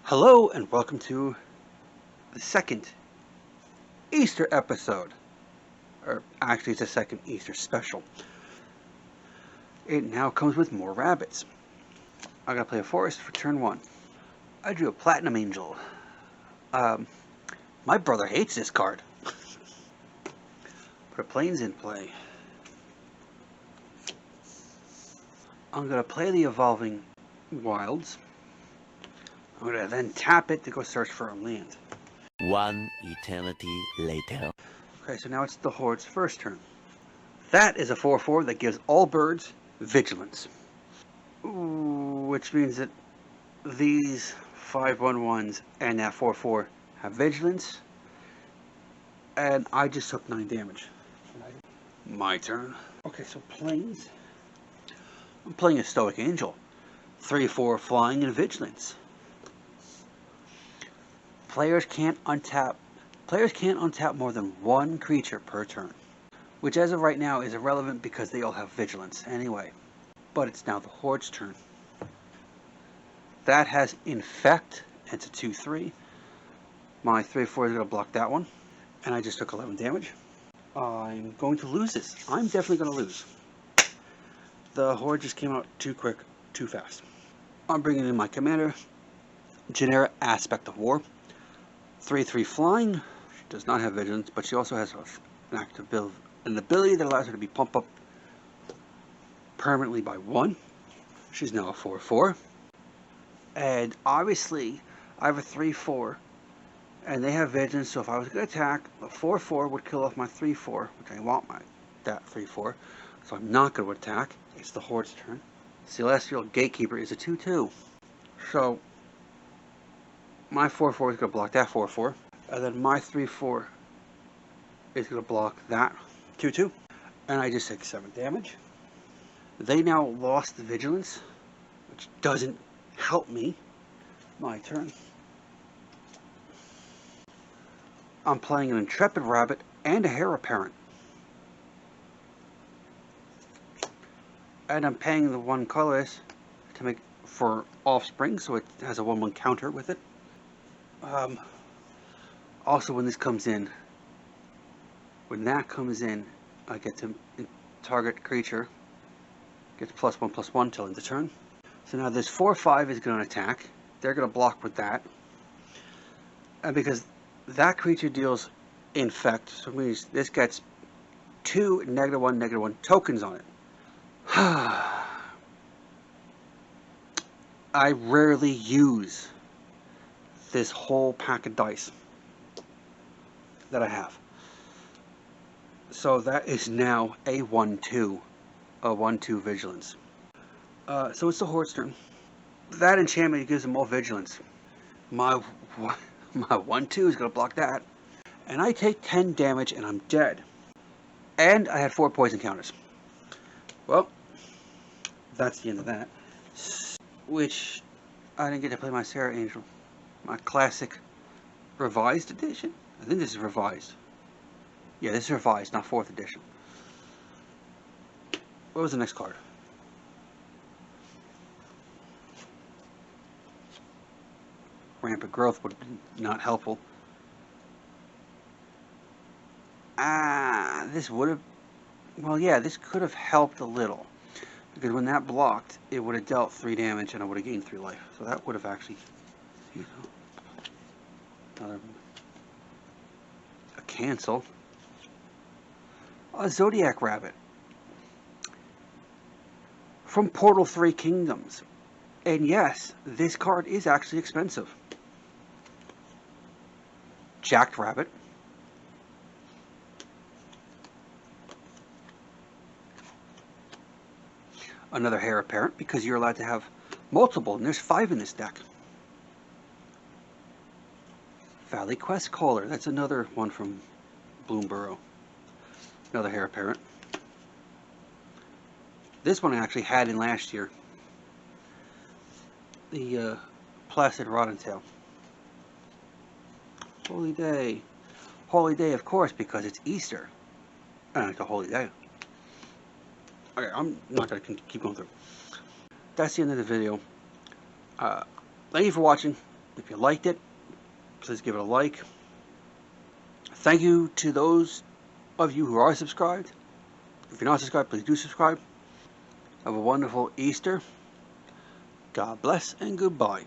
Hello and welcome to the second Easter episode. Or actually it's a second Easter special. It now comes with more rabbits. I gotta play a forest for turn 1. I drew a Platinum Angel. My brother hates this card. Put a Plains in play. I'm gonna play the Evolving Wilds. I'm gonna then tap it to go search for a land. One eternity later. Okay, so now it's the Horde's first turn. That is a 4/4 that gives all birds vigilance. Which means that these 5/1/1s and that 4/4 have vigilance. And I just took 9 damage. My turn. Okay, so plains. I'm playing a Stoic Angel. 3/4 flying and vigilance. Players can't untap more than one creature per turn, which as of right now is irrelevant because they all have vigilance anyway. But it's now the Horde's turn. That has Infect. It's a 2/3. My 3/4 is going to block that one, and I just took 11 damage. I'm going to lose this. I'm definitely going to lose. The Horde just came out too quick, too fast. I'm bringing in my commander, Genera Aspect of War. 3/3 flying. She does not have vigilance, but she also has an active build, an ability that allows her to be pumped up permanently by 1. She's now a 4/4. And obviously, I have a 3/4, and they have vigilance, so if I was going to attack, the 4/4 would kill off my 3/4, which I want that 3/4, so I'm not going to attack. It's the Horde's turn. Celestial Gatekeeper is a 2/2. So my 4/4 is going to block that 4/4, and then my 3/4 is going to block that 2/2, and I just take 7 damage. They now lost the vigilance, which doesn't help me. My turn. I'm playing an Intrepid Rabbit and a Heir Apparent, and I'm paying the 1 colorless to make for Offspring, so it has a 1/1 counter with it. Also, when that comes in, I get to target creature gets +1/+1 till end of turn. So now this 4/5 is going to attack. They're going to block with that, and because that creature deals Infect, so it means this gets 2 -1/-1 tokens on it. I rarely use this whole pack of dice that I have. So that is now a 1/2, a 1/2 vigilance. So it's the Horde's turn. That enchantment gives them all vigilance. My 1/2 is going to block that, and I take 10 damage and I'm dead. And I had 4 poison counters. Well, that's the end of that. Which I didn't get to play my Sarah Angel. My classic revised edition? I think this is revised. Yeah, this is revised, not 4th edition. What was the next card? Rampant Growth would be not helpful. This would have... Well, yeah, this could have helped a little. Because when that blocked, it would have dealt 3 damage and I would have gained 3 life. So that would have actually... a cancel. A Zodiac Rabbit from Portal 3 Kingdoms. And yes, this card is actually expensive. Jacked Rabbit. Another Heir Apparent, because you're allowed to have multiple, and there's 5 in this deck. Valley Quest Caller, that's another one from Bloomborough. Another Heir Apparent. This one I actually had in last year. The Placid Rottentail. Holy Day. Holy Day, of course, because it's Easter. And it's a holy day. Okay, I'm not going to keep going through. That's the end of the video. Thank you for watching. If you liked it, please give it a like. Thank you to those of you who are subscribed. If you're not subscribed, please do subscribe. Have a wonderful Easter. God bless and goodbye.